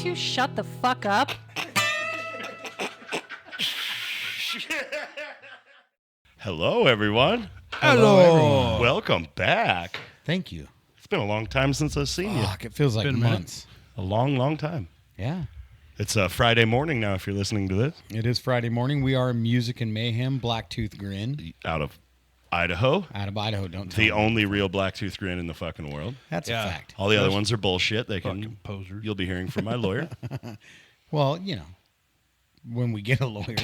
two shut the fuck up? Hello, everyone. Hello, everyone. Welcome back. Thank you. It's been a long time since I've seen you. Fuck, it feels like Been a months. A long, long time. Yeah. It's a Friday morning now if you're listening to this. It is Friday morning. We are Music and Mayhem, Blacktooth Grin. Out of Idaho. Out of Idaho, don't tell The me. only real blacktooth grin in the fucking world. That's a Yeah. fact. All the other ones are bullshit. They Fucking can posers. You'll be hearing from my lawyer. Well, you know, when we get a lawyer.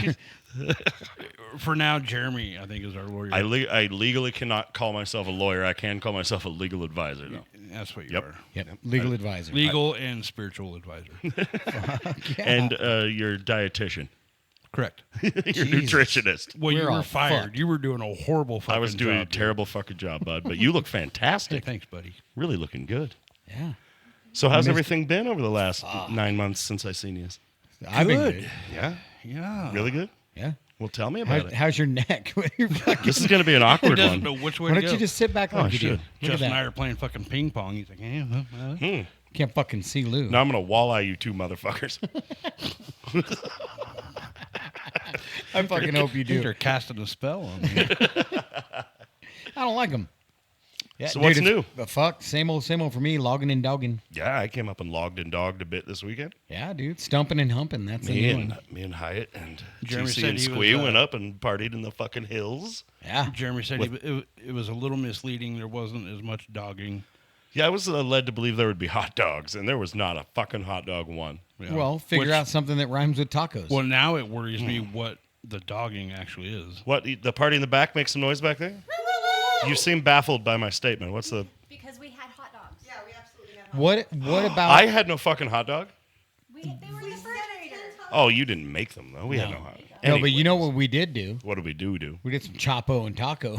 For now, Jeremy, I think, is our lawyer. I legally cannot call myself a lawyer. I can call myself a legal advisor, though. That's what you Yep. are. Yep. Legal advisor. Legal and spiritual advisor. Yeah. And your dietitian. Correct. Your nutritionist. Well, you We're all were fired. fucked. You were doing a horrible fucking I was doing job, a terrible fucking job, bud. But you look Hey, fantastic. thanks, buddy. Really looking good. Yeah. So how's Missed- everything been over the last 9 months since I seen you? I've been Good. good. Yeah? Yeah. Really good? Yeah. Well, tell me about it. How's your neck? You're fucking- This is going to be an He awkward doesn't one. know which way Why to don't go. you just sit back Oh, like I you do? should. Look at Justin and I that. are playing fucking ping pong. He's like, Can't fucking see Lou. Now I'm going to walleye you two motherfuckers. I fucking hope you They're do. casting a spell on me. I don't like them. Yeah, So what's it's- new? The fuck, same old for me. Logging and Doggin. Yeah, I came up and logged and dogged a bit this weekend. Yeah, dude, Stumpin and Humpin. That's the new one. Me and Hyatt and Jeremy TC said and he was, Squee went up and partied in the fucking hills. Yeah, Jeremy said it was a little misleading. There wasn't as much dogging. Yeah, I was led to believe there would be hot dogs, and there was not a fucking hot dog one. Yeah. well, figure Which- out something that rhymes with tacos. Well, now it worries me what the dogging actually is. What, the party in the back makes some noise back there? You seem baffled by my statement. What's the... Because we had hot dogs. Yeah, we absolutely have hot What about? I had no fucking hot dog. They were in the refrigerator. Oh, you didn't make them, though. We had no hot dog. No, but you know what we did do? What did we do? We did some Chapo and taco.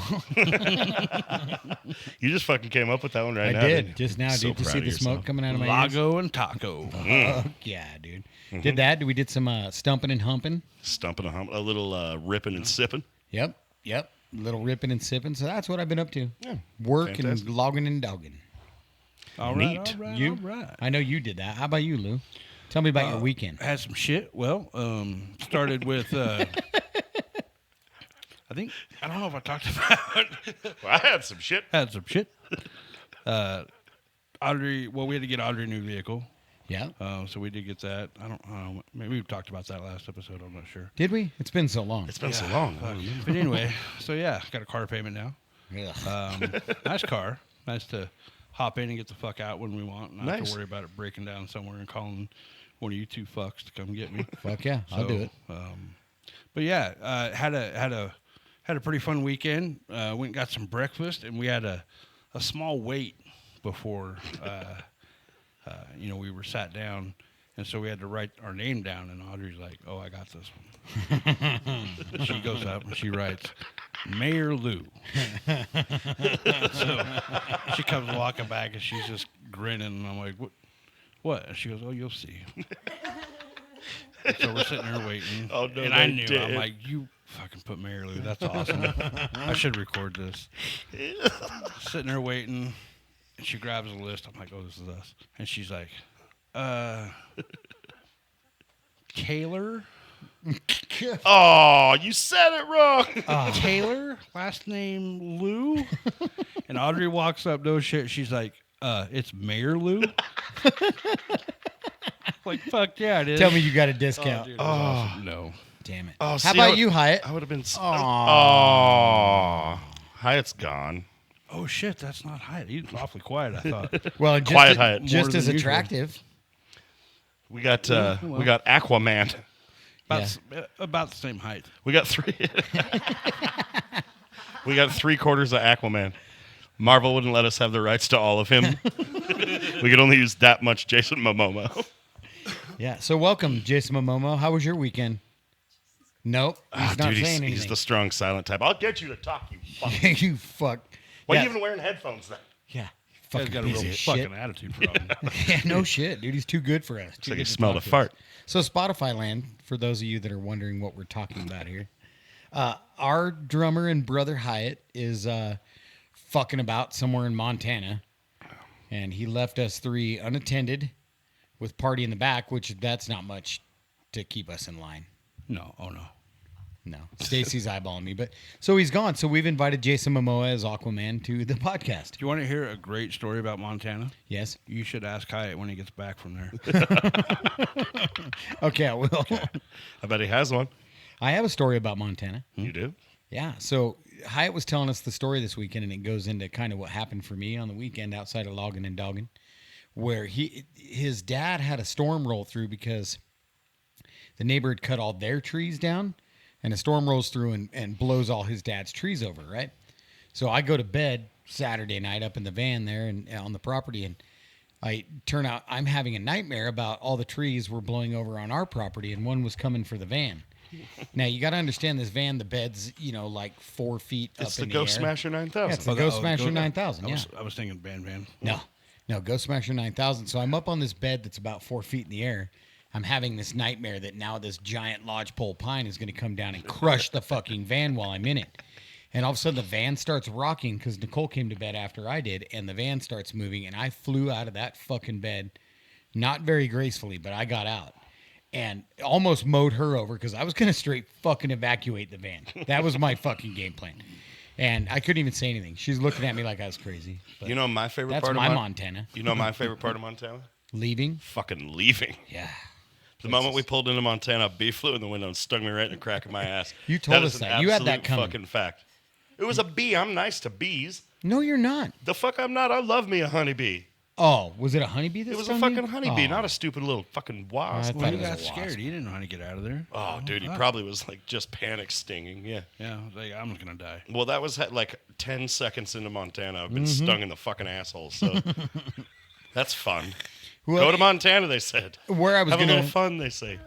You just fucking came up with that one right I now. did didn't just now. So Did you proud see of the smoke yourself. coming out of my ears? Lago and taco. Fuck yeah, dude. Did that? We did some stumping and humping. Stumping a little ripping and sipping. Yep. Little ripping and sipping. So that's what I've been up to. Yeah, Work fantastic. and logging and dogging. All Neat. right, all right, You? all right. I know you did that. How about you, Lou? Tell me about your weekend. Had some shit. Well, started with. I don't know if I talked about. Well, I had some shit. Had some shit. Audrey. Well, we had to get Audrey a new vehicle. Yeah. So we did get that. I don't know. Maybe we talked about that last episode. I'm not sure. Did we? It's been so long. It's been so long. Fuck. But anyway, so yeah, got a car payment now. Ugh. Nice car. Nice to hop in and get the fuck out when we want. Not have Nice. to worry about it breaking down somewhere and calling one of you two fucks to come get me. Fuck yeah, I'll do it. But yeah, had a pretty fun weekend. Went and got some breakfast, and we had a small wait before we were sat down, and so we had to write our name down. And Audrey's like, "Oh, I got this one." She goes up and she writes, "Mayor Lou." So she comes walking back, and she's just grinning, and I'm like, "What?" And she goes, "Oh, you'll see." And so we're sitting there waiting. Oh, no, and I they knew. I'm didn't. like, "You fucking put Mary Lou. That's awesome. I should record this." Sitting there waiting, and she grabs a list. I'm like, "Oh, this is us." And she's like, Taylor? Oh, you said it wrong. Taylor? Last name Lou?" And Audrey walks up, no shit. She's like, "It's Mayor Lou?" Like, fuck yeah, it is. Tell me you got a Oh, discount. dude, it was awesome. No. Damn it. Oh, How see, about you, Hyatt? I would have been... Aw. Oh. Hyatt's gone. Oh, shit, that's not Hyatt. He's awfully quiet, I thought. Well, just, Quiet Hyatt. just More as than usual. attractive. We got well. we got Aquaman. About the same height. We got three. We got 3/4 of Aquaman. Marvel wouldn't let us have the rights to all of him. We could only use that much Jason Momoa. Yeah. So welcome, Jason Momoa. How was your weekend? Nope. He's not Dude, saying he's anything. the strong silent type. I'll get you to talk, you fuck. You fuck. Why yeah. are you even wearing headphones then? Yeah. He's Fucking got a piece real of shit. fucking attitude problem. Yeah, no shit, dude. He's too good for us. It's like he smelled a fart. So Spotify land, for those of you that are wondering what we're talking about here, our drummer and brother Hyatt is fucking about somewhere in Montana, and he left us three unattended with party in the back, which that's not much to keep us in line. No. Oh, no. No, Stacy's eyeballing me, but so he's gone. So we've invited Jason Momoa as Aquaman to the podcast. Do you want to hear a great story about Montana? Yes. You should ask Hyatt when he gets back from there. Okay, I will. I bet he has one. I have a story about Montana. You do? Yeah. So Hyatt was telling us the story this weekend, and it goes into kind of what happened for me on the weekend outside of Loggin and Doggin, where his dad had a storm roll through because the neighbor had cut all their trees down, and a storm rolls through and blows all his dad's trees over, right? So I go to bed Saturday night up in the van there and on the property, and I turn out I'm having a nightmare about all the trees were blowing over on our property, and one was coming for the van. Now, you got to understand this van, the bed's, like 4 feet It's up the in the Ghost air. Smasher 9000. Yeah, it's the Ghost Smasher 9000, yeah. I was thinking van. No, Ghost Smasher 9000. So I'm up on this bed that's about 4 feet in the air. I'm having this nightmare that now this giant lodgepole pine is going to come down and crush the fucking van while I'm in it. And all of a sudden the van starts rocking because Nicole came to bed after I did, and the van starts moving, and I flew out of that fucking bed, not very gracefully, but I got out. And almost mowed her over because I was going to straight fucking evacuate the van. That was my fucking game plan. And I couldn't even say anything. She's looking at me like I was crazy. But You know my favorite that's part my of Montana. You know my favorite part of Montana? Leaving? Fucking leaving. Yeah. The moment we pulled into Montana, a bee flew in the window and stung me right in the crack of my ass. You told That us is an that. You had that absolute coming. fucking fact. It was a bee. I'm nice to bees. No, you're not. The fuck I'm not. I love me a honeybee. Oh, was it a honeybee this It was a time? fucking honeybee, not a stupid little fucking wasp. I Well, thought he it was got a wasp. scared. He didn't know how to get out of there. Oh, dude, he probably was like just panic stinging. Yeah. Yeah, I was like, I'm going to die. Well, that was like 10 seconds into Montana. I've been stung in the fucking asshole, so that's fun. Well, Go to Montana, they said. Where I was Have a little gonna fun, they say.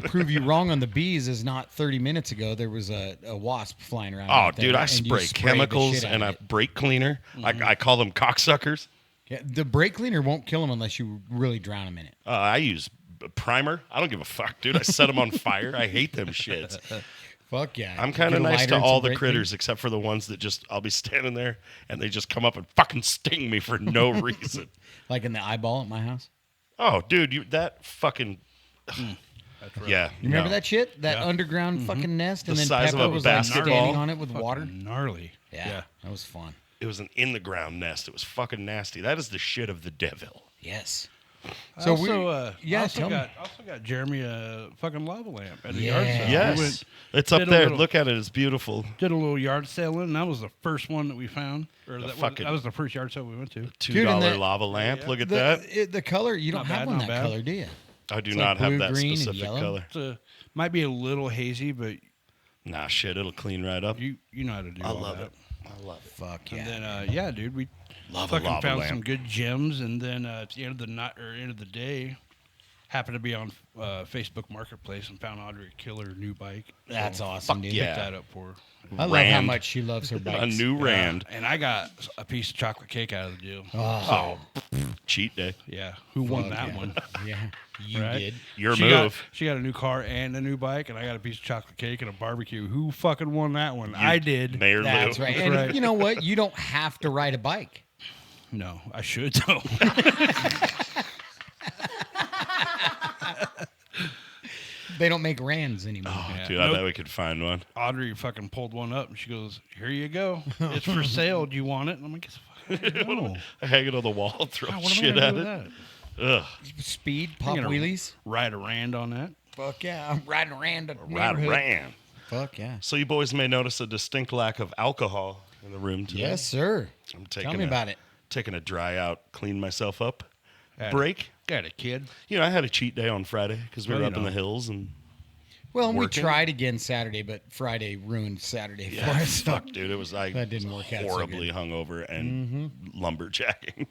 prove you wrong on the bees is not 30 minutes ago there was a wasp flying around. Oh, out there, dude, I and you spray sprayed the chemicals shit out and of a it. brake cleaner. I call them cocksuckers. Yeah, the brake cleaner won't kill them unless you really drown them in it. I use primer. I don't give a fuck, dude. I set them on fire. I hate them shits. Fuck yeah. I'm kind of Get a nice lighter to and all some the brake critters except for the ones that just, I'll be standing there and they just come up and fucking sting me for no reason. cleaner. Like in the eyeball at my house. Oh, dude, that fucking. Yeah. You remember no. that shit? That Yeah. underground fucking nest, and The then size of Pepper a was like basketball. standing on it with Fucking water. gnarly. Yeah, that was fun. It was an in the ground nest. It was fucking nasty. That is the shit of the devil. Yes. So we- yeah, tell me. also got Jeremy a fucking lava lamp at a Yeah. yard sale. We Yes. went- It's up did a there. little- Look at it. It's beautiful. did a little yard sale, and that was the first one that we found. Or fucking- that was the first yard sale we went to. $2 and that- lava lamp. yeah. Look at that. The color, you don't Not have bad, one not that bad. color, do you? I do It's not like blue, have that green, and specific yellow. color. It's might be a little hazy, but Nah, shit. It'll clean right up. you know how to do I all love that. it. I love it. Fuck yeah. And then yeah, dude, we Love a fucking lava found lamp. some good gems, and then at the end of the night or end of the day, happened to be on Facebook Marketplace and found Audrey a killer new bike. That's So awesome, dude. yeah. Picked that up for her. I love how Rand. much she loves her bikes. A new Rand. And I got a piece of chocolate cake out of the deal. Oh, Cheat day. Yeah, who won fuck that yeah. one? Yeah, you Right? did. Your She move. She got a new car and a new bike, and I got a piece of chocolate cake and a barbecue. Who fucking won that one? I did. Mayor That's Lou. right. And right. you know what? You don't have to ride a bike. No, I should though. They don't make Rands anymore. Yeah. Dude, I Nope. bet we could find one. Audrey fucking pulled one up, and she goes, "Here you go. It's for sale. Do you want it?" And I'm like, "No. I hang it on the wall, throw God, what am I shit gonna at do it. with that? Ugh. Speed, pop I'm gonna wheelies. Ride a Rand on that. Fuck yeah. I'm riding around the Right neighborhood. ran. Fuck yeah. So you boys may notice a distinct lack of alcohol in the room today. Yes, sir. I'm Tell taking me about it. Taking a dry out, clean myself up. Had- Break. Got a kid. You know, I had a cheat day on Friday because we Oh, were you up in know. the hills and Well, we Working. tried again Saturday, but Friday ruined Saturday for us. fuck, dude, it was I That didn't was work out so horribly good. hungover and lumberjacking.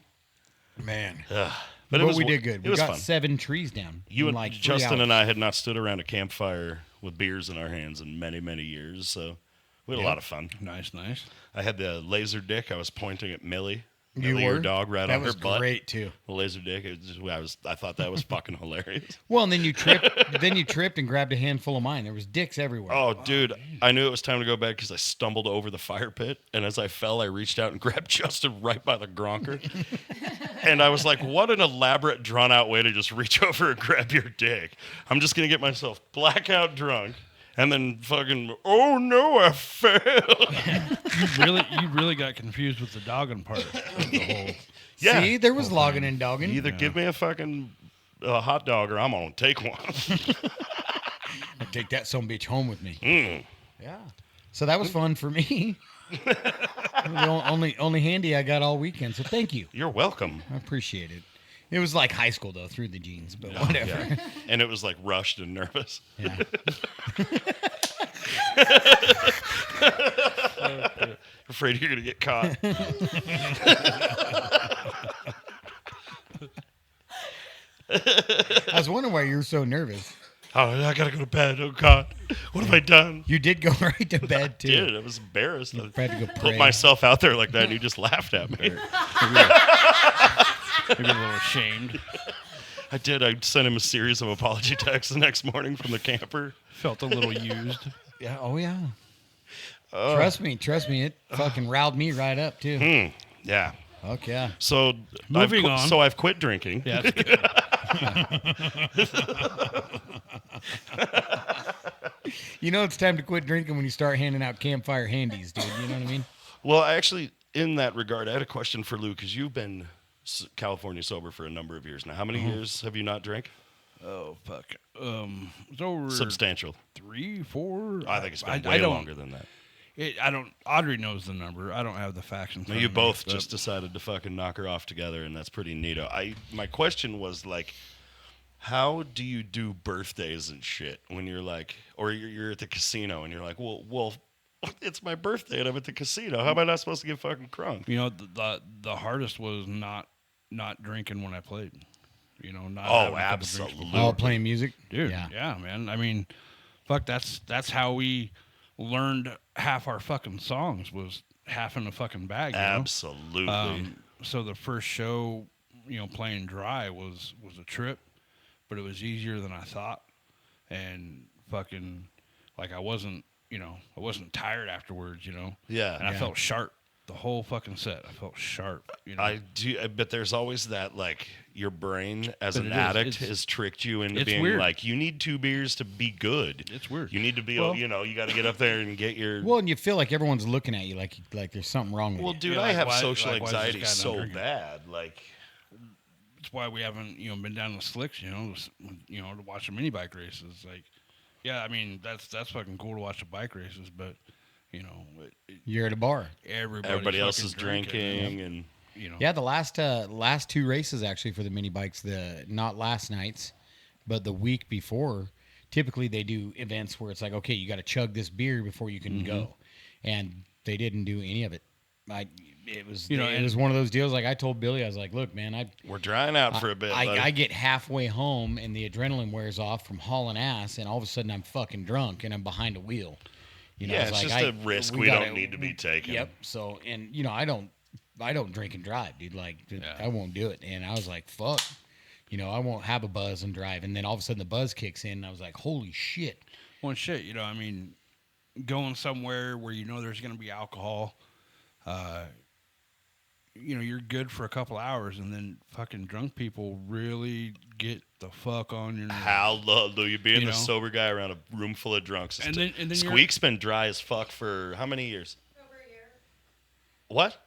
Man. Ugh. But it was we did good. It We was got fun. 7 trees down. You in and like 3 Justin and hours. I had not stood around a campfire with beers in our hands in many, many years, so we had a lot of fun. Nice, nice. I had the laser dick. I was pointing at Millie. You Millie, were? your dog, right that on was her butt. great too. The laser dick. I thought that was fucking hilarious. Well, and then you tripped. then you tripped and grabbed a handful of mine. There was dicks everywhere. Oh, dude, I knew it was time to go bed because I stumbled over the fire pit, and as I fell, I reached out and grabbed Justin right by the gronker. And I was like, what an elaborate, drawn-out way to just reach over and grab your dick. I'm just going to get myself blackout drunk and then fucking, oh, no, I failed. You really got confused with the dogging part of the whole. Yeah. See, there was logging and dogging. Either give me a fucking hot dog or I'm going to take one. I take that some bitch home with me. Mm. Yeah. So that was fun for me. The only handy I got all weekend. So thank you. You're welcome. I appreciate it. It was like high school though, through the jeans, but whatever. Yeah. And it was like rushed and nervous. Yeah. Afraid you're going to get caught. I was wondering why you were so nervous. Oh, I got to go to bed. Oh, God. What have I done? You did go right to bed too. Dude, I was embarrassed. You I had to go put pray. myself out there like that and you just laughed at me. Maybe a little ashamed. I did. I sent him a series of apology texts the next morning from the camper. Felt a little used. Yeah. Oh yeah. Trust me. It fucking riled me right up too. Yeah. Fuck yeah. So Moving on. So I've quit drinking. Yeah, that's good. You know it's time to quit drinking when you start handing out campfire handies, dude. You know what I mean? Well, actually, in that regard, I had a question for Lou because you've been California sober for a number of years now. How many years have you not drank? Oh fuck. It's over Substantial. 3, 4. I think it's been I way don't- longer than that. I don't. Audrey knows the number. I don't have the facts in No, front you of me, both but- just decided to fucking knock her off together, and that's pretty neato. My question was like, how do you do birthdays and shit when you're like, or you're at the casino and you're like, well, it's my birthday and I'm at the casino. How am I not supposed to get fucking crunk? You know, the hardest was not drinking when I played. You know, not Oh, having a couple drinks absolutely. before. All playing music, Dude, Yeah. yeah, man. I mean, fuck, that's how we learned half our fucking songs was half in a fucking bag. You know? Absolutely. So the first show, playing dry was a trip, but it was easier than I thought, and fucking like I wasn't tired afterwards. Yeah. and I Yeah. felt sharp the whole fucking set. I felt sharp. I do, but there's always that like your brain as But an it is. addict It's- has tricked you into it's being weird. like you need 2 beers to be good. It's weird. You need to be, Well- you got to get up there and get your. Well, and you feel like everyone's looking at you like there's something wrong with Well, you. dude, Yeah, I like, have why- social like, why is this anxiety guy not so drinking? bad. Like, That's why we haven't been down the slicks. To watch the mini bike races. Like, yeah, I mean that's fucking cool to watch the bike races, but You're at a bar. everybody else is drinking, and Yeah, the last 2 races actually for the mini bikes, not last night's, but the week before. Typically, they do events where it's like, okay, you got to chug this beer before you can go, and they didn't do any of it. It was it was one of those deals. Like I told Billy, I was like, look, man, we're drying out for a bit. buddy. I get halfway home and the adrenaline wears off from hauling ass, and all of a sudden I'm fucking drunk and I'm behind a wheel. Yeah, it's just a risk we don't need to be taking. Yep. So, and I don't drink and drive, dude. Like, I won't do it. And I was like, fuck, I won't have a buzz and drive. And then all of a sudden the buzz kicks in, and I was like, holy shit. Well, shit, I mean, going somewhere where there's going to be alcohol, you're good for a couple hours, and then fucking drunk people really get the fuck on your nerves. Hallelujah, being You the know? sober guy around a room full of drunks. And then you're- Squeak's been dry as fuck for how many years? Over a year. What?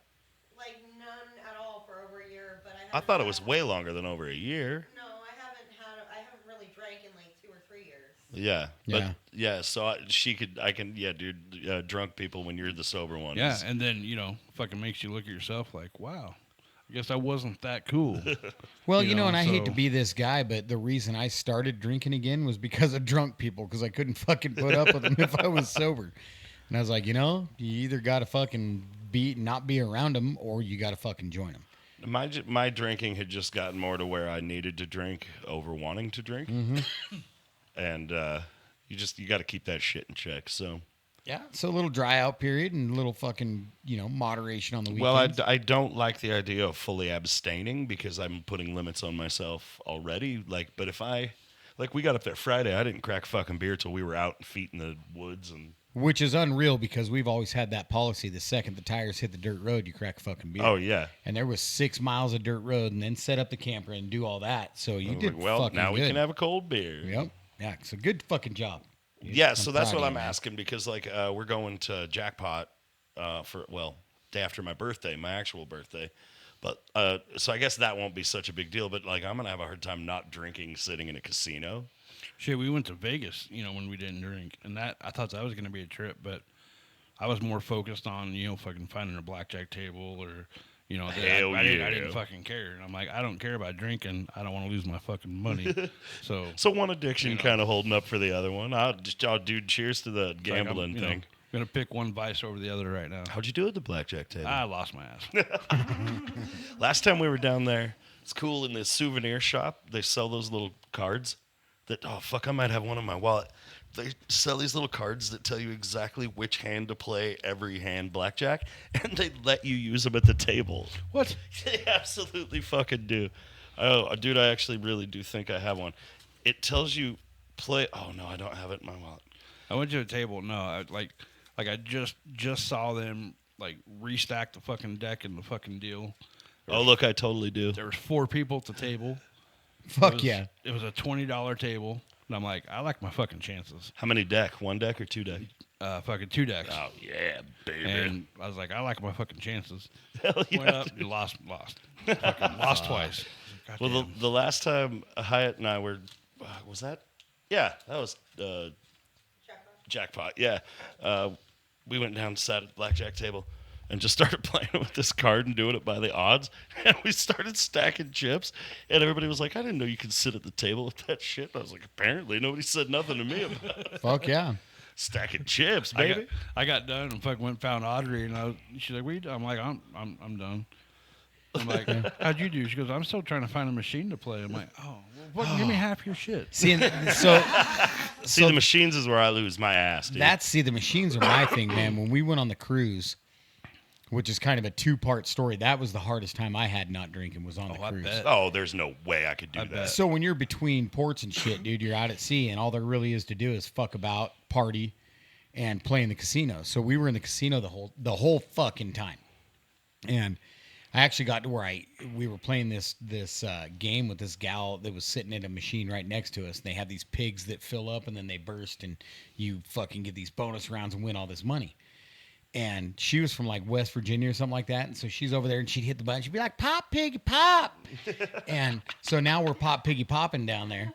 Like none at all for over a year, but I I haven't thought it had- was way longer than over a year. No, I haven't really drank in like 2 or 3 years. Yeah. Yeah. But yeah, so dude, drunk people when you're the sober one. Yeah, is- and then, fucking makes you look at yourself like, wow, I guess I wasn't that cool. Well, and I hate so- to be this guy, but the reason I started drinking again was because of drunk people, because I couldn't fucking put up with them if I was sober. And I was like, you either got to fucking not be around them, or you got to fucking join them. My drinking had just gotten more to where I needed to drink over wanting to drink. And you got to keep that shit in check. So Yeah. So a little dry out period and a little fucking, moderation on the weekends. well, I don't like the idea of fully abstaining because I'm putting limits on myself already. Like, but if we got up there Friday, I didn't crack fucking beer till we were out feet in the woods and Which is unreal because we've always had that policy. The second the tires hit the dirt road, you crack a fucking beer. Oh yeah. And there was 6 miles of dirt road, and then set up the camper and do all that. So you I was did like, well, fucking now good. we can have a cold beer. Yep. Yeah. It's a good fucking job. dude. Yeah, I'm so that's proud what of I'm you, man. asking because like we're going to Jackpot for day after my birthday, my actual birthday. But so I guess that won't be such a big deal. But like I'm gonna have a hard time not drinking sitting in a casino. Shit, we went to Vegas, when we didn't drink, and that I thought that was going to be a trip, but I was more focused on fucking finding a blackjack table or Hell I yeah. didn't fucking care. And I'm like, I don't care about drinking. I don't want to lose my fucking money. So So one addiction kind of holding up for the other one. Dude, cheers to the like, gambling I'm, thing. gonna pick one vice over the other right now. How'd you do at the blackjack table? I lost my ass. Last time we were down there, it's cool in the souvenir shop. They sell those little cards that, oh, fuck, I might have one in my wallet. They sell these little cards that tell you exactly which hand to play every hand blackjack, and they let you use them at the table. What? They absolutely fucking do. Oh, dude, I actually really do think I have one. It tells you play. Oh, no, I don't have it in my wallet. I went to a table. No, I just saw them like restack the fucking deck in the fucking deal. Oh, look, I totally do. There was 4 people at the table. Fuck yeah. It was a $20 table, and I'm like, I like my fucking chances. How many deck? 1 deck or 2 deck? Fucking 2 decks. Oh, yeah, baby. And I was like, I like my fucking chances. Hell yeah. Went up, you lost. Fucking lost twice. God Well, damn. the last time Hyatt and I were, was that? Yeah, that was Jackpot. Yeah. We went down, sat at the blackjack table, and just started playing with this card and doing it by the odds. And we started stacking chips, and everybody was like, I didn't know you could sit at the table with that shit. And I was like, apparently nobody said nothing to me about it. Fuck yeah. Stacking chips, I baby. got done and fucking went and found Audrey, and she's like, "What you doing?" I'm like, I'm done. I'm like, how'd you do? She goes, I'm still trying to find a machine to play. I'm like, oh, well, give me half your shit. See, so See, the machines is where I lose my ass, dude. the machines are my thing, man. When we went on the cruise, which is kind of a 2-part story, that was the hardest time I had not drinking was on the I cruise. bet. Oh, there's no way I could do I that. bet. So when you're between ports and shit, dude, you're out at sea, and all there really is to do is fuck about, party, and play in the casino. So we were in the casino the whole fucking time, and I actually got to where we were playing this game with this gal that was sitting at a machine right next to us. And they have these pigs that fill up and then they burst, and you fucking get these bonus rounds and win all this money. And she was from like West Virginia or something like that. And so she's over there and she'd hit the button. She'd be like, "Pop, piggy, pop." And so now we're pop, piggy, popping down there.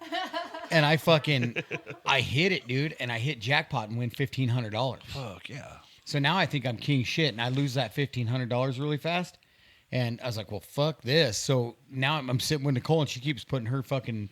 And I hit it, dude. And I hit jackpot and win $1,500. Fuck yeah. So now I think I'm king shit, and I lose that $1,500 really fast. And I was like, well, fuck this. So now I'm sitting with Nicole, and she keeps putting her fucking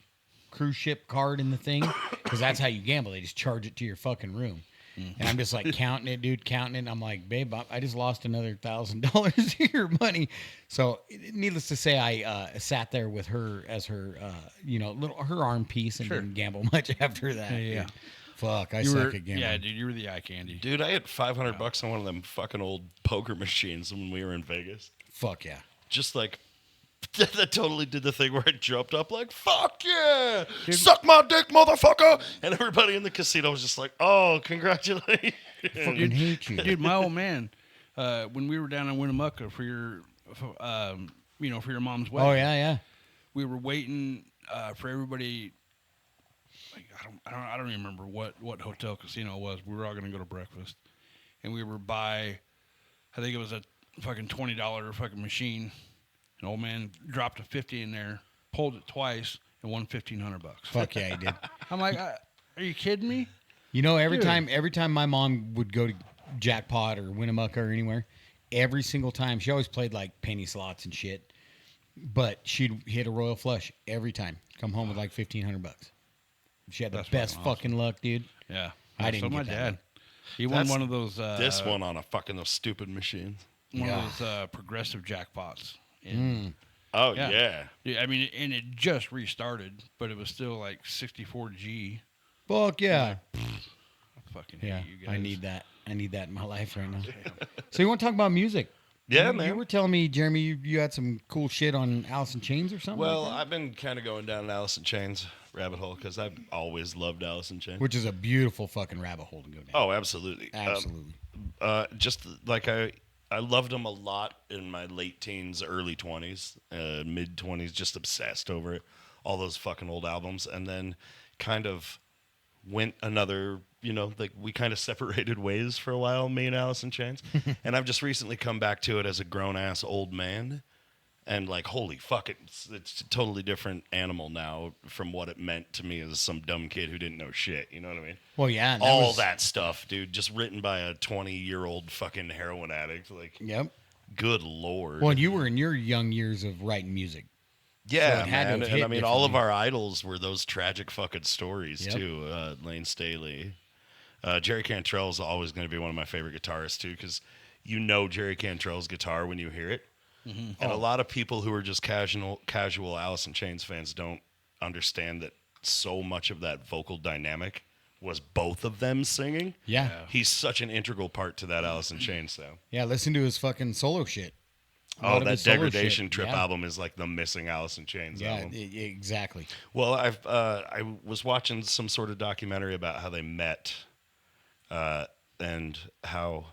cruise ship card in the thing, because that's how you gamble. They just charge it to your fucking room. And I'm just like counting it, dude, counting it. And I'm like, babe, I just lost another $1,000 of your money. So needless to say, I sat there with her as her, her arm piece, and Sure. didn't gamble much after that. Yeah. Dude. Fuck, I You suck were, at gambling. yeah, dude, you were the eye candy. Dude, I had $500 on one of them fucking old poker machines when we were in Vegas. Fuck yeah. Just like, that totally did the thing where I jumped up like, fuck yeah, suck my dick, motherfucker. And everybody in the casino was just like, oh, congratulations. Fucking hate you. Dude, my old man, when we were down in Winnemucca for your mom's wedding. Oh, yeah. We were waiting for everybody. Like, I don't even remember what hotel casino it was. We were all going to go to breakfast, and we were by, I think it was a fucking $20 fucking machine. An old man dropped a 50 in there, pulled it twice, and won $1,500. Fuck yeah, he did. I'm like, are you kidding me? You know, every Dude. time my mom would go to Jackpot or Winnemucca or anywhere, every single time, she always played like penny slots and shit, but she'd hit a royal flush every time. Come home with like $1,500. She had the That's best fucking awesome. fucking luck, dude. Yeah. I didn't So get my that dad, one. he won That's one of those. This one on a fucking those stupid machines. One Yeah. of those progressive jackpots. And, Oh, Yeah. yeah. yeah, I mean, and it just restarted, but it was still like 64G. Fuck yeah. I fucking Yeah, hate you guys. I need that. I need that in my life right now. So you want to talk about music? Yeah, you, man. You were telling me, Jeremy, you had some cool shit on Alice in Chains or something. Well, like that? I've been kind of going down an Alice in Chains rabbit hole because I've always loved Alice in Chains. Which is a beautiful fucking rabbit hole to go down. Oh, absolutely. Absolutely. Just like I loved them a lot in my late teens, early 20s, mid 20s, just obsessed over it. All those fucking old albums. And then kind of went another, like we kind of separated ways for a while, me and Alice in Chains. And I've just recently come back to it as a grown ass old man. And like, holy fuck, it's a totally different animal now from what it meant to me as some dumb kid who didn't know shit. You know what I mean? Well, yeah. and All that stuff, dude, just written by a 20-year-old fucking heroin addict. Like, Yep. good lord. Well, and you were in your young years of writing music. Yeah, so it had to man. have And hit I mean, all of differently. our idols were those tragic fucking stories, Yep. too. Lane Staley. Jerry Cantrell is always going to be one of my favorite guitarists, too, because you know Jerry Cantrell's guitar when you hear it. And a lot of people who are just casual Alice in Chains fans don't understand that so much of that vocal dynamic was both of them singing. Yeah. He's such an integral part to that Alice in Chains sound. Yeah, listen to his fucking solo shit. A Oh, lot of that his solo Degradation shit, Trip yeah. album is like the missing Alice in Chains Yeah, album. exactly. Well, I was watching some sort of documentary about how they met, and how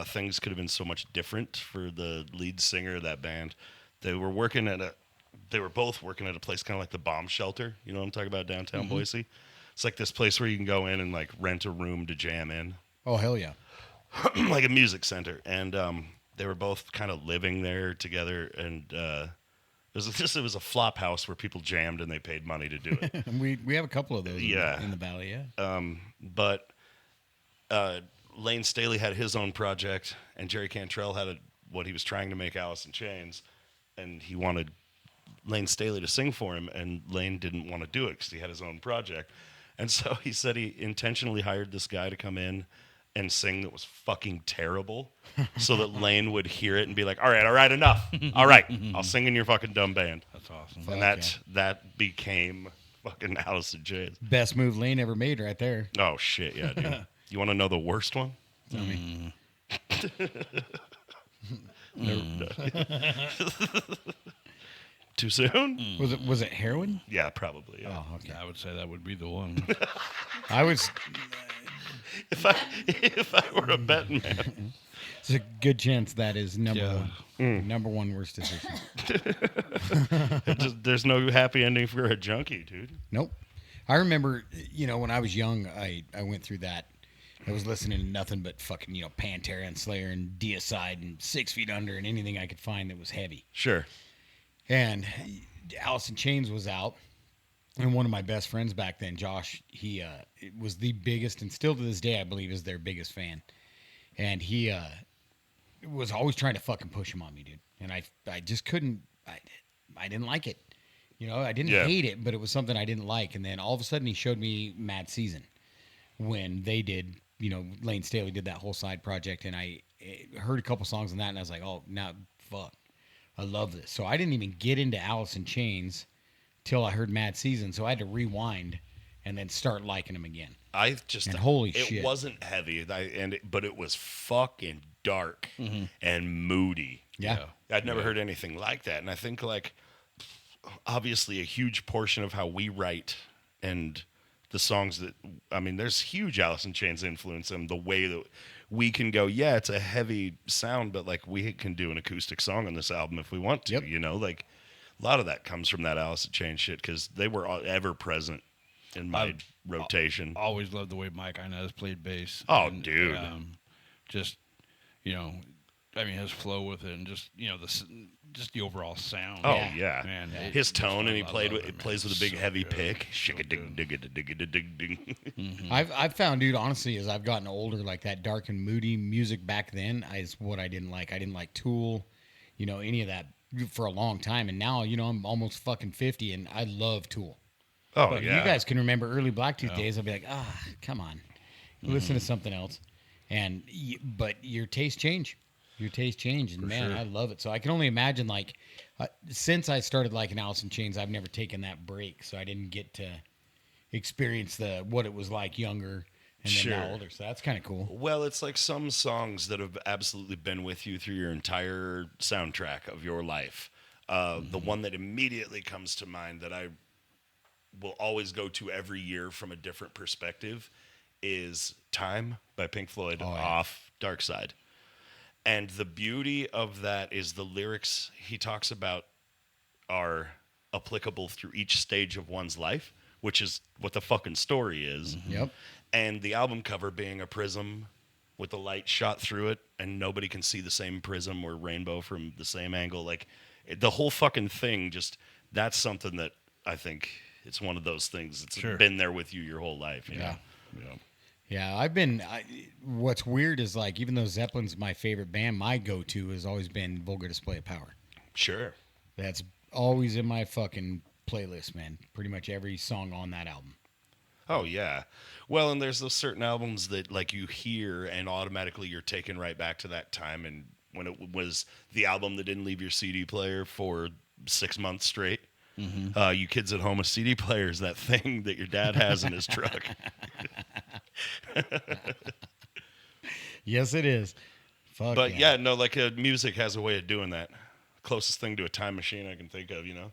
things could have been so much different for the lead singer of that band. They were both working at a place kind of like the Bomb Shelter. You know what I'm talking about, downtown Boise? It's like this place where you can go in and like rent a room to jam in, Oh, hell yeah. like a music center. And they were both kind of living there together, and it was a flop house where people jammed and they paid money to do it. we have a couple of those Yeah. in the valley, yeah. But Lane Staley had his own project, and Jerry Cantrell had what he was trying to make Alice in Chains, and he wanted Lane Staley to sing for him, and Lane didn't want to do it because he had his own project. And so he said he intentionally hired this guy to come in and sing that was fucking terrible so that Lane would hear it and be like, all right, enough. All right, I'll sing in your fucking dumb band. That's awesome. Fuck And that became fucking Alice in Chains. Best move Lane ever made right there. Oh, shit, yeah, dude. You want to know the worst one? Tell me. Too soon? Was it heroin? Yeah, probably. Yeah. Oh, okay. I would say that would be the one. I was. If I were a betting man, There's a good chance that is number Yeah. one. Number one worst decision. there's no happy ending for a junkie, dude. Nope. I remember, when I was young, I went through that. I was listening to nothing but fucking, Pantera and Slayer and Deicide and 6 Feet Under and anything I could find that was heavy. Sure. And Alice in Chains was out. And one of my best friends back then, Josh, he was the biggest, and still to this day, I believe, is their biggest fan. And he was always trying to fucking push him on me, dude. And I just couldn't, I didn't like it. I didn't Yeah. hate it, but it was something I didn't like. And then all of a sudden he showed me Mad Season when they did, Lane Staley did that whole side project. And I heard a couple songs on that, and I was like, oh, now, fuck. I love this. So I didn't even get into Alice in Chains till I heard Mad Season. So I had to rewind and then start liking them again. I just And holy it shit. wasn't heavy, but it was fucking dark and moody. Yeah. I'd never heard anything like that, and I think like obviously a huge portion of how we write and the songs that there's huge Alice in Chains influence in the way that we can go, yeah, it's a heavy sound, but like we can do an acoustic song on this album if we want to. Yep. Like a lot of that comes from that Alice in Chains shit because they were ever present in my rotation. Always loved the way Mike Inez played bass. Oh, And, dude. Just, his flow with it and just, just the overall sound. Oh yeah, Man, his tone, and he I love it, man. plays with a big So heavy good. pick. So Shika dig good. dig dig dig ding. I've found, dude, honestly, as I've gotten older, like that dark and moody music back then is what I didn't like. I didn't like Tool, any of that for a long time. And now, I'm almost fucking 50 and I love Tool. Oh But yeah, you guys can remember early Blacktooth days. I'll be like, come on, listen to something else. But your taste change. Your taste change, and man, sure. I love it. So I can only imagine, like, since I started liking Alice in Chains, I've never taken that break, so I didn't get to experience what it was like younger and then now Sure. older. So that's kind of cool. Well, it's like some songs that have absolutely been with you through your entire soundtrack of your life. The one that immediately comes to mind that I will always go to every year from a different perspective is Time by Pink Floyd off Dark Side. And the beauty of that is the lyrics he talks about are applicable through each stage of one's life, which is what the fucking story is. Yep. And the album cover being a prism with the light shot through it, and nobody can see the same prism or rainbow from the same angle. Like, the whole fucking thing, just, that's something that I think it's one of those things that's been there with you your whole life. You know? Yeah. What's weird is, like, even though Zeppelin's my favorite band, my go-to has always been Vulgar Display of Power. Sure. That's always in my fucking playlist, man. Pretty much every song on that album. Oh, yeah. Well, and there's those certain albums that, like, you hear and automatically you're taken right back to that time, and when it was the album that didn't leave your CD player for 6 months straight. You kids at home with CD players, that thing that your dad has in his truck. Yes, it is. Fuck But yeah, no, like music has a way of doing that. Closest thing to a time machine I can think of, you know?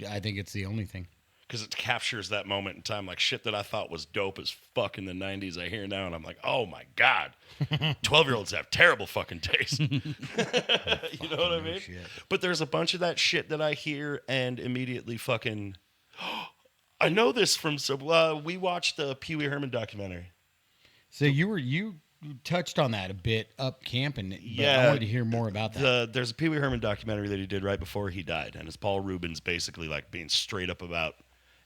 I think it's the only thing. Because it captures that moment in time. Like shit that I thought was dope as fuck in the 90s, I hear now and I'm like, oh my God. 12-year-olds have terrible fucking taste. You know what I mean? Shit. But there's a bunch of that shit that I hear and immediately fucking... I know this from... we watched the Pee Wee Herman documentary. So you touched on that a bit up camping. But Yeah. I wanted to hear more about that. There's a Pee Wee Herman documentary that he did right before he died. And it's Paul Rubens basically like being straight up about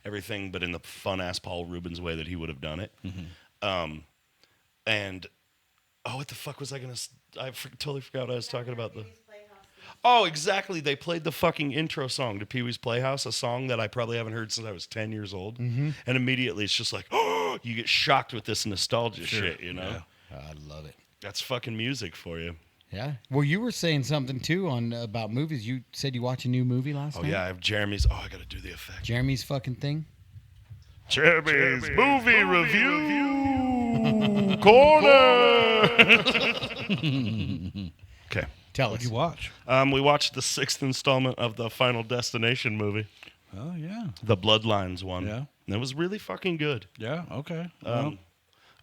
everything, but in the fun-ass Paul Rubens way that he would have done it. And... Oh, what the fuck was I going to... totally forgot what I was talking about. Oh, exactly. They played the fucking intro song to Pee Wee's Playhouse, a song that I probably haven't heard since I was 10 years old. And immediately it's just like, oh, you get shocked with this nostalgia shit, you know? Yeah. I love it. That's fucking music for you. Yeah. Well, you were saying something too about movies. You said you watched a new movie last Oh, night? yeah, I have Jeremy's... Oh, I got to do the effect. Jeremy's fucking thing? Jeremy's movie review corner. Okay. Tell What'd us. you watch? We watched the 6th installment of the Final Destination movie, Oh, yeah. the Bloodlines one. Yeah. And it was really fucking good. Yeah, okay.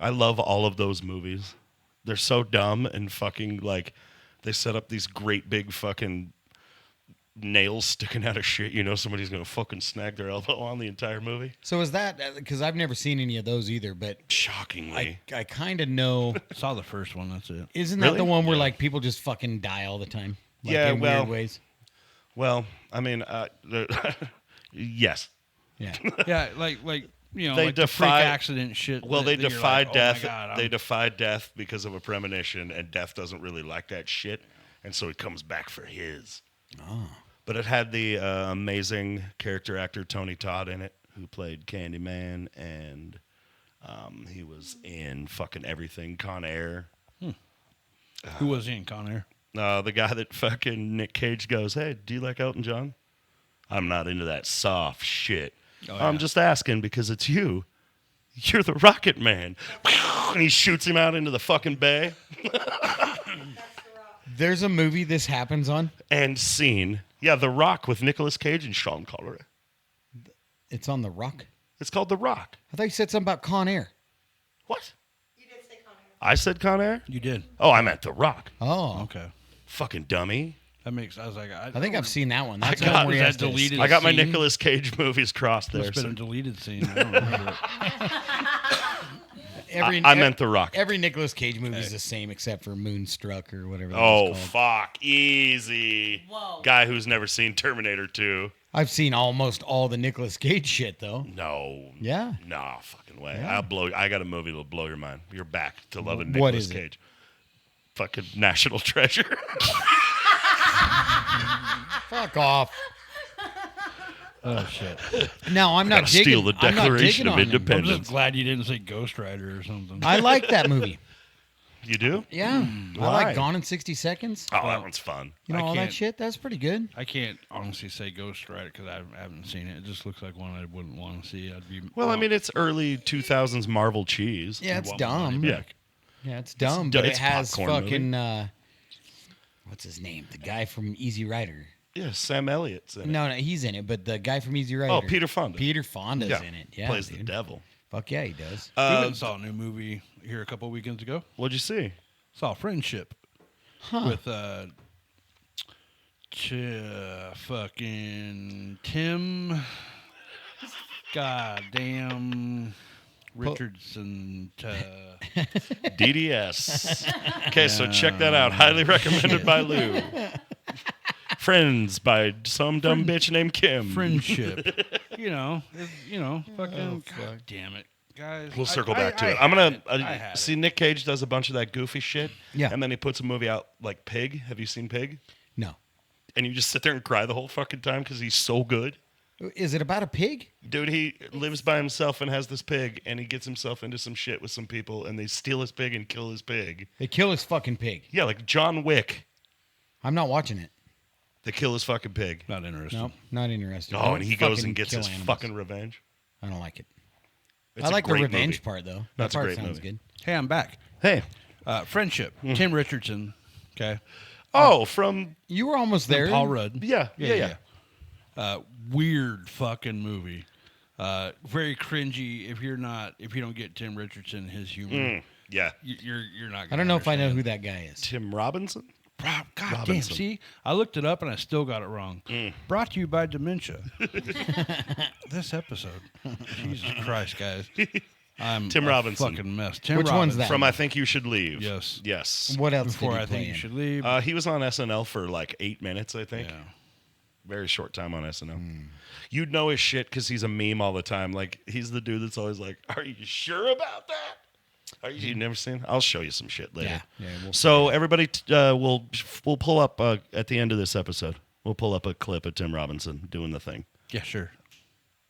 I love all of those movies. They're so dumb and fucking like they set up these great big fucking nails sticking out of shit. You know somebody's gonna fucking snag their elbow on the entire movie. So is that, because I've never seen any of those either, but Shockingly. I kind of know, Saw the first one, that's it. isn't Really? that the one where like people just fucking die all the time? Like, Yeah, in well- weird ways? Well, I mean, yes. Yeah. Yeah, like you know, They like the freak defy- accident shit. Well, they that you're defy like, oh my death. God, They defy death because of a premonition, and death doesn't really like that shit, and so he comes back for his. Oh. But it had the amazing character actor Tony Todd in it, who played Candyman, and he was in fucking everything. Con Air. Who was in Con Air? The guy that fucking Nick Cage goes, "Hey, do you like Elton John?" I'm not into that soft shit. Oh, I'm yeah. just asking because it's you. You're the Rocket Man. And he shoots him out into the fucking bay. There's a movie this happens on. And scene. Yeah, The Rock with Nicolas Cage and Sean Connery. It's on The Rock. It's called The Rock. I thought you said something about Con Air. What? You did say Connor. I said Con Air? You did. Oh, I meant The Rock. Oh. Okay. Fucking dummy. That makes. I was like, I think I've seen that one. That's got- one where he is has that to- deleted? I got my Scene? Nicolas Cage movies crossed there. Must have so- been a deleted scene. I don't remember it. I meant The Rock. Every Nicolas Cage movie is the same except for Moonstruck or whatever that Oh, was called. fuck. Easy. Whoa. Guy who's never seen Terminator 2. I've seen almost all the Nicolas Cage shit though. No. Yeah. Nah, fucking way. Yeah. I got a movie that'll blow your mind. You're back to loving What Nicolas is it? Cage. Fucking National Treasure. Fuck off. Oh shit! No, I'm not Gotta digging. steal the I'm not Declaration digging of on him. I'm Independence. just glad you didn't say Ghost Rider or something. I like that movie. You do? Yeah, I Why? like Gone in 60 Seconds. Oh, that one's fun. You know, I all that can't- shit. That's pretty good. I can't honestly say Ghost Rider because I haven't seen it. It just looks like one I wouldn't want to see. I'd be Well, I mean, it's early 2000s Marvel cheese. Yeah, it's want my money dumb. back. Yeah, it's dumb, but it's it has popcorn fucking what's his name? The guy from Easy Rider. Yeah, Sam Elliott's in it. No, he's in it, but the guy from Easy Rider. Oh, Peter Fonda. Peter Fonda's Yeah, in it. Yeah, plays the dude. devil. Fuck yeah, he does. We went and saw a new movie here a couple weekends ago. What'd you see? Saw Friendship with fucking Tim, goddamn Richardson. DDS. Okay, so check that out. Highly recommended by Lou. Friends by some dumb bitch named Kim. Friendship. Fucking. God damn it, guys. We'll circle back to I it. I'm had gonna I had see. Nick Cage does a bunch of that goofy shit. Yeah. And then he puts a movie out like Pig. Have you seen Pig? No. And you just sit there and cry the whole fucking time because he's so good. Is it about a pig? Dude, he lives by himself and has this pig, and he gets himself into some shit with some people, and they steal his pig and kill his pig. They kill his fucking pig. Yeah, like John Wick. I'm not watching it. They kill his fucking pig. Not interested. Nope, not interested. Oh, Don't and he goes fucking and gets kill his animals. fucking revenge. I don't like it. It's I a like the great revenge movie. part though. That's a that part great sounds movie. good. Hey, I'm back. Hey. Friendship. Tim Richardson. Okay. Oh, from You were almost there. Paul Rudd. yeah. Weird fucking movie. Very cringy. If you don't get Tim Richardson, his humor, Yeah. you're not. I don't know if I know who that guy is. Tim Robinson? God damn. Robinson. See, I looked it up and I still got it wrong. Brought to you by dementia. This episode. Jesus Christ, guys. I'm Tim a Robinson. fucking mess. Tim Which one's Robinson. that? From I Think You Should Leave. Yes. Yes. What else Before did he I play think you in? should leave. He was on SNL for like 8 minutes, I think. Yeah. Very short time on SNL. You'd know his shit because he's a meme all the time. Like, he's the dude that's always like, are you sure about that? You never seen? I'll show you some shit later. Yeah, we'll So everybody, we'll pull up at the end of this episode. We'll pull up a clip of Tim Robinson doing the thing, Yeah, sure.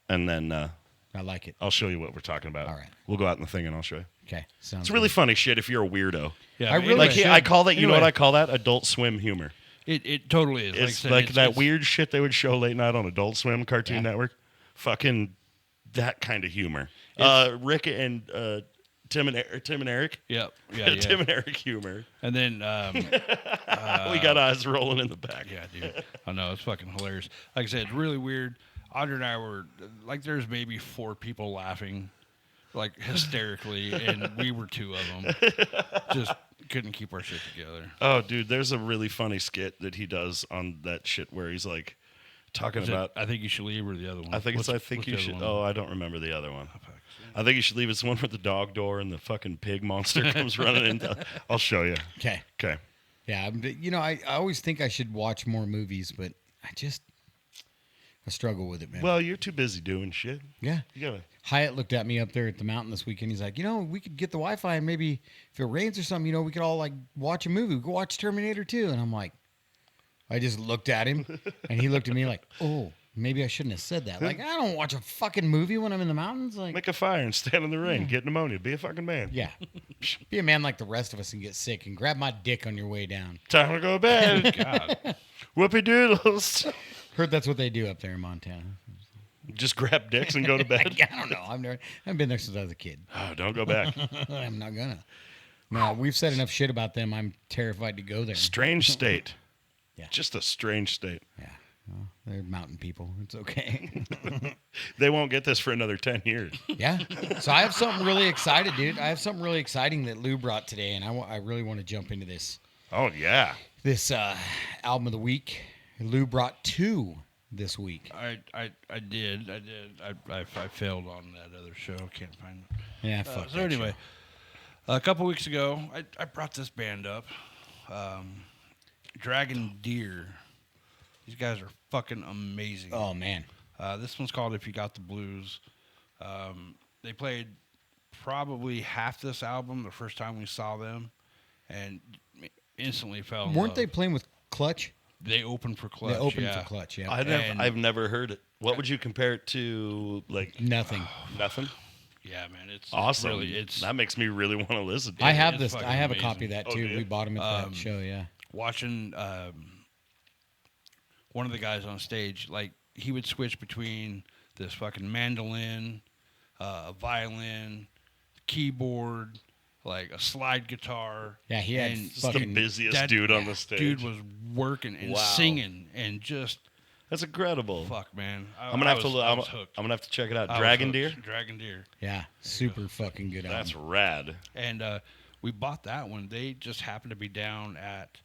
and then I like it. I'll show you what we're talking about. All right. We'll go out in the thing and I'll show you. Okay, sounds It's really funny shit if you're a weirdo. Yeah, I but really Like should. I call that. You know Anyway. what I call that? Adult Swim humor. It totally is. It's I like said, that weird shit they would show late night on Adult Swim, Cartoon Yeah. Network. Fucking that kind of humor. Rick and Tim and Eric. Yep. Yeah. Tim and Eric humor. And then We got eyes rolling in the back. yeah, dude. I know it's fucking hilarious. Like I said, it's really weird. Audrey and I were like, there's maybe 4 people laughing, like hysterically, and we were 2 of them. Just couldn't keep our shit together. Oh, dude, there's a really funny skit that he does on that shit where he's like talking Is it, about. I think you should leave, or the other one. I think it's. I think what's you the should. other Oh, one? I don't remember the other one. I think you should leave. It's the one with the dog door and the fucking pig monster comes running in. I'll show you. Okay. Okay. Yeah, I always think I should watch more movies, but I struggle with it, man. Well, you're too busy doing shit. yeah. You gotta. Hyatt looked at me up there at the mountain this weekend. He's like, we could get the Wi-Fi and maybe if it rains or something, we could all like watch a movie. We could watch Terminator 2. And I'm like, I just looked at him and he looked at me like, oh, maybe I shouldn't have said that. Like, I don't watch a fucking movie when I'm in the mountains. Like, Make a fire and stand in the rain. Get pneumonia. Be a fucking man. yeah, be a man like the rest of us and get sick and grab my dick on your way down. Time to go to bed. God. Whoopie doodles. Heard that's what they do up there in Montana. Just grab dicks and go to bed. I don't know. I haven't been there since I was a kid. Oh, don't go back. I'm not gonna. No, we've said enough shit about them. I'm terrified to go there. Strange state. Yeah. Just a strange state. Yeah, well, they're mountain people. It's okay. They won't get this for another 10 years. Yeah. So I have something really excited, dude. I have something really exciting that Lou brought today, and I really want to jump into this Oh, yeah. album of the week. Lou brought 2 this week. I did. I failed on that other show. Can't find it. Yeah, fuck. So that anyway, show. a couple weeks ago, I brought this band up, Dragon Deer. These guys are fucking amazing. Oh man. This one's called "If You Got the Blues." They played probably half this album the first time we saw them, and instantly fell in Weren't love. they playing with Clutch? They opened for Clutch. They opened yeah. for Clutch. Yeah. I've never heard it. What would you compare it to? Like Nothing. nothing. Yeah, man, it's Awesome. Really, it's that makes me really want to listen to I it. have it's this. fucking I have a amazing. copy of that Oh, too. do you? We bought him at that show. Yeah. watching one of the guys on stage. Like he would switch between this fucking mandolin, a violin, keyboard, like a slide guitar. Yeah, he had and Just the fucking. busiest dude on the stage. Dude was working and Wow. singing and just That's incredible. fuck, man. I'm gonna have to. I I'm was hooked. gonna have to check it out. I was Dragon hooked. Deer. Dragon Deer. Yeah, super fucking good album. That's rad. And we bought that one. They just happened to be down at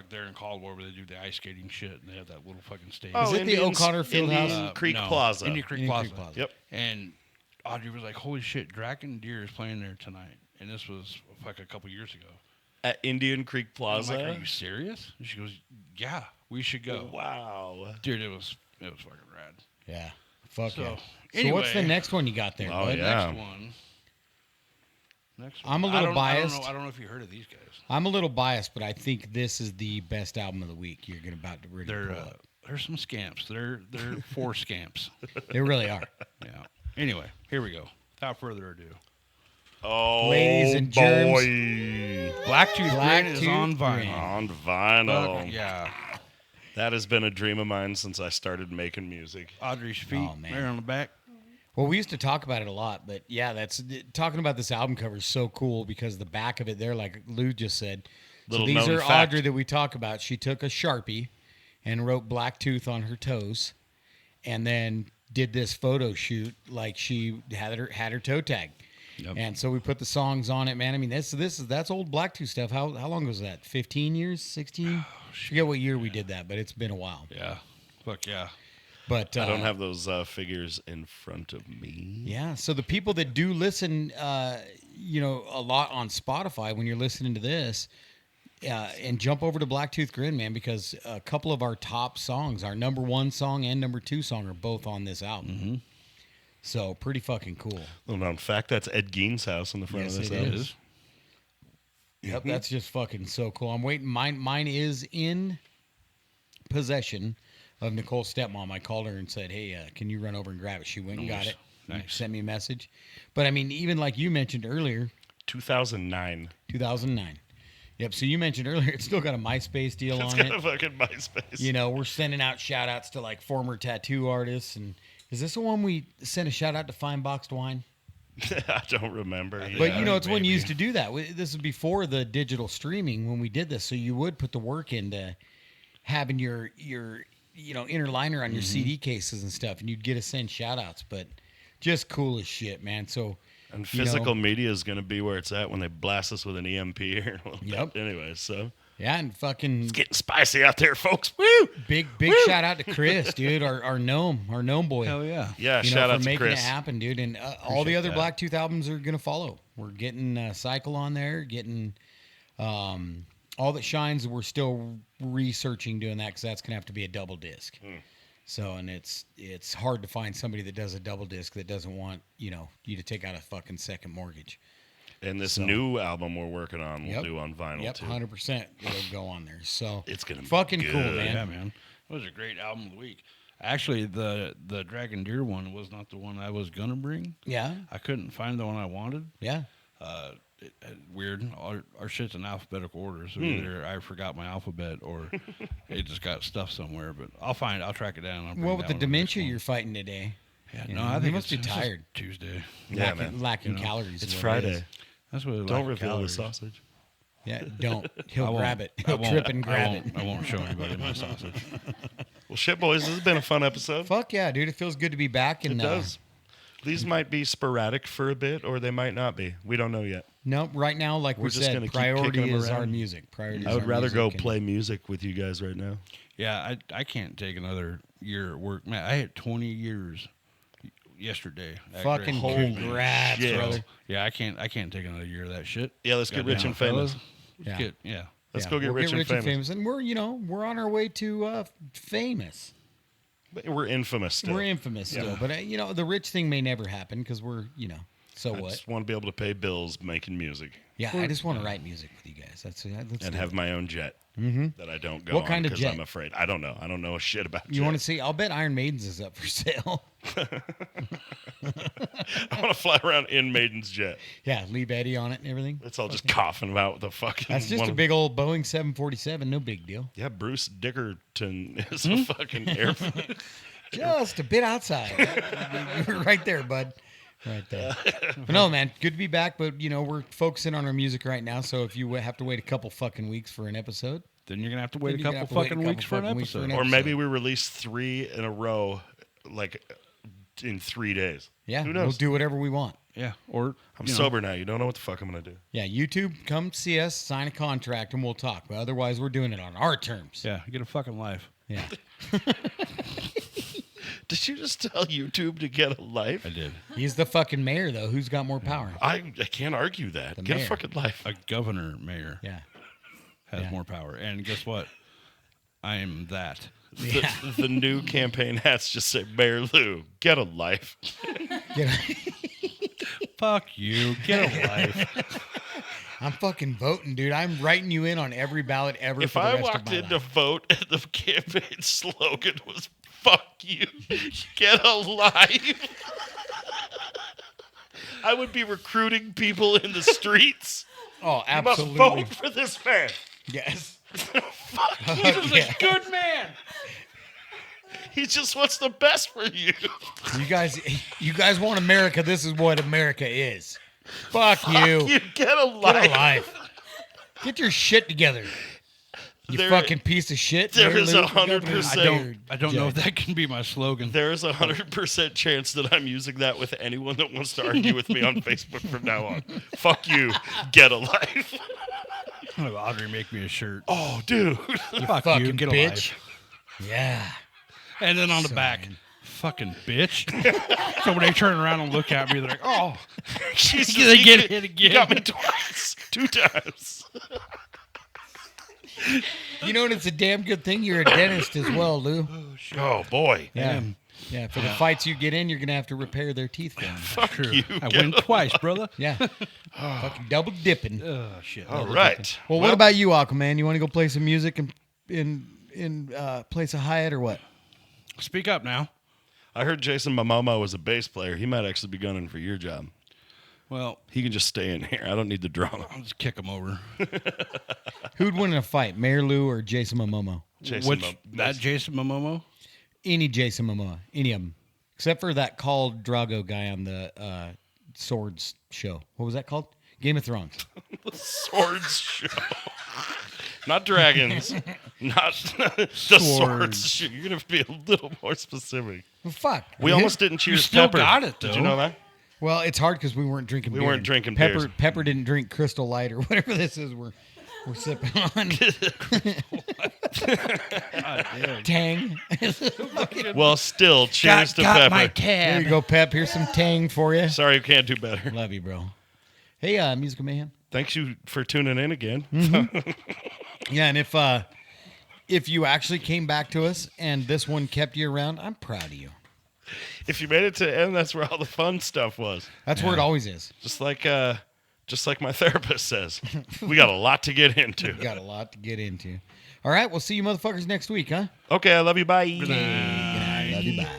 they're in Caldwell where they do the ice skating shit, and they have that little fucking stage. Is it the O'Connor Fieldhouse? Indian Creek no, Plaza. Indian Creek Indian Plaza. Creek Plaza. Yep. And Audrey was like, "Holy shit, Dragon Deer is playing there tonight." And this was like a couple years ago. At Indian Creek I'm Plaza. like, "Are you serious?" And she goes, "Yeah, we should go." Wow. Dude, it was fucking rad. Yeah. Fuck So, yeah. So what's the anyway. next one you got there, Oh, bud? yeah. Next one. I'm a little biased. I don't know if you heard of these guys. I'm a little biased, but I think this is the best album of the week. You're gonna about to really They're pull up. there's some scamps. They're four scamps. They really are. Yeah. Anyway, here we go. Without further ado, Oh, Ladies and boy. Blacktooth Grin is Blacktooth on vinyl. Grin. On vinyl. Fuck, yeah. That has been a dream of mine since I started making music. Audrey's feet Oh, man. there on the back. Well, we used to talk about it a lot, but yeah, that's talking about this album cover is so cool because the back of it there, like Lou just said. Little so these known are fact. Audrey that we talk about. She took a Sharpie and wrote Blacktooth on her toes, and then did this photo shoot like she had her toe tag. Yep. And so we put the songs on it, man. I mean, that's old Blacktooth stuff. How long was that? 15 years? 16? I forget what year we did that, but it's been a while. Yeah. Fuck yeah. But I don't have those figures in front of me. Yeah, so the people that do listen, a lot on Spotify when you're listening to this, and jump over to Blacktooth Grin, man, because a couple of our top songs, our number 1 song and number 2 song, are both on this album. Mm-hmm. So pretty fucking cool. Little known fact, that's Ed Gein's house in the front Yes, of this it album. is. Yep, that's just fucking so cool. I'm waiting. Mine is in possession of Nicole's stepmom. I called her and said, "Hey, can you run over and grab it?" She went and got Nice. it. Nice. Sent me a message. But I mean, even like you mentioned earlier, 2009. 2009. Yep. So you mentioned earlier, it's still got a MySpace deal It's on got it. a fucking MySpace. You know, we're sending out shout outs to like former tattoo artists. And is this the one we sent a shout out to Fine Boxed Wine? I don't remember. But Yeah. you know, it's when you maybe. used to do that. This is before the digital streaming when we did this. So you would put the work into having your inner liner on your CD cases and stuff, and you'd get to send shout outs. But just cool as shit, man. So And you know, physical media is going to be where it's at when they blast us with an EMP here. Yep. Anyway, so yeah, and fucking it's getting spicy out there, folks. Woo! big shout out to Chris, dude, our gnome boy. Hell yeah. Yeah, You know, shout for out to making Chris. it happen, dude. And all the other that. Blacktooth albums are gonna follow. We're getting Cycle on there, getting All That Shines. We're still researching doing that because that's gonna have to be a double disc. So, and it's hard to find somebody that does a double disc that doesn't want you to take out a fucking second mortgage. And this So- new album we're working on, we'll Yep. do on vinyl Yep, too. 100%. It'll go on there. So It's gonna be fucking cool, good. man. Yeah, man. It was a great album of the week. Actually, the Dragon Deer one was not the one I was gonna bring. Yeah, I couldn't find the one I wanted. yeah. Weird. Our shit's in alphabetical order, so either I forgot my alphabet or it just got stuffed somewhere. But I'll track it down. I'll bring Well, that with the one on dementia next one. you're fighting today, Yeah, you no, know, I you think must be it's just tired. Tuesday. Yeah, lacking, man. lacking You know, calories. It's is what it Friday. is. That's what. Don't reveal the sausage. Yeah, don't. He'll I won't- grab it. I He'll won't- trip and I grab won't- it. I won't show anybody my sausage. Well, shit, boys, this has been a fun episode. Fuck yeah, dude! It feels good to be back. It And does. These might be sporadic for a bit, or they might not be. We don't know yet. no, right now, like We're we just said, gonna keep priority kicking 'em is our around. music. Priority. I is would our rather music, go and- play music with you guys right now. Yeah, I can't take another year at work. Man, I had 20 years yesterday. at Fucking Great- congrats, shit. brother. Yeah, I can't take another year of that shit. Yeah, let's get rich Goddamn, and famous. fellas. Yeah. Let's Yeah, go get we'll rich and famous. and we're on our way to famous. But we're infamous still. We're infamous still, but the rich thing may never happen because we're So I what? just want to be able to pay bills making music Yeah, I just want to write music with you guys. That's and have my own jet. that I don't go What on kind of because jet? I'm afraid. I don't know. I don't know a shit about You want to jets. see? I'll bet Iron Maiden's is up for sale. I want to fly around in Maiden's jet. Yeah, leave Eddie on it and everything. It's all just coughing about the fucking. That's just one a of- big old Boeing 747. No big deal. Yeah, Bruce Dickerton is a fucking air. Just a bit outside. You were right there, bud. Right there. But no, man, good to be back. But, you know, we're focusing on our music right now. So if you have to wait a couple fucking weeks for an episode, Then you're gonna have to wait Then a you're gonna couple have to wait fucking a weeks for an couple fucking weeks for episode. an Or episode. maybe we release 3 in a row, like in 3 days. yeah, Who we'll knows? do whatever we want. Yeah, or I'm you know, sober now. You don't know what the fuck I'm gonna do. Yeah, YouTube, come see us, sign a contract, and we'll talk. But otherwise, we're doing it on our terms. Yeah, get a fucking life. Yeah. Did you just tell YouTube to get a life? I did. He's the fucking mayor, though. Who's got more power? I can't argue that. The Get mayor. a fucking life. A governor mayor Yeah. has Yeah. more power, and guess what? I am that. The new campaign hats just say, Mayor Lou, get a life. Get- Fuck you. Get a life. I'm fucking voting, dude. I'm writing you in on every ballot ever. If for the I rest of walked my in to life. vote and the campaign slogan was "fuck you, get a life," I would be recruiting people in the streets. Oh, You must absolutely. vote for this man. Yes. Fuck you. Yeah. Good man. He just wants the best for you. You guys want America? This is what America is. Fuck you. You get a Get life. a life. Get your shit together. You There- fucking piece of shit. there Mayor is Lou, 100%. I don't know if that can be my slogan. There is 100% chance that I'm using that with anyone that wants to argue with me on Facebook from now on. Fuck you. Get a life. I'll have Audrey make me a shirt. Oh, dude. Fuck fucking you. Get a bitch. life. Yeah. And then on the back, fucking bitch. So when they turn around and look at me, they're like, oh, Jesus, They you get got- hit You again. got me twice. 2 times. You know what? It's a damn good thing you're a dentist as well, Lou. Oh, boy. Yeah. Yeah. For the fights you get in, you're gonna have to repair their teeth for 'em. Fuck true. you. I Get win a- twice, brother. Yeah. Fucking double dipping. Oh, shit. All right. Well, what about you, Aquaman? You want to go play some music in place of Hyatt or what? Speak up now. I heard Jason Momoa was a bass player. He might actually be gunning for your job. Well, He can just stay in here. I don't need the drama. I'll just kick him over. Who'd win in a fight, Mayor Lou or Jason Momoa? Jason Which, Mo- that Jason Momoa? Any Jason Momoa, any of them, except for that called Drago guy on the Swords show. What was that called? Game of Thrones. Swords show. Not dragons. Not the swords show. You're going to be a little more specific. Well, fuck. We almost didn't cheers still Pepper. got it, Did though. you know that? Well, it's hard because we weren't drinking. We beer. weren't drinking Pepper. beers. Pepper didn't drink Crystal Light or whatever this is. We're sipping on Tang. Well, still, cheers to Pepper. There tab. you go, Pep. Here's some Tang for you. Sorry, you can't do better. Love you, bro. Hey, Musical Mayhem. Thanks you for tuning in again. Yeah, and if you actually came back to us and this one kept you around, I'm proud of you. If you made it to the end, that's where all the fun stuff was. That's where it always is. Just like my therapist says, we got a lot to get into. Got a lot to get into. All right, we'll see you motherfuckers next week, huh? Okay, I love you. Bye. Love you. Bye.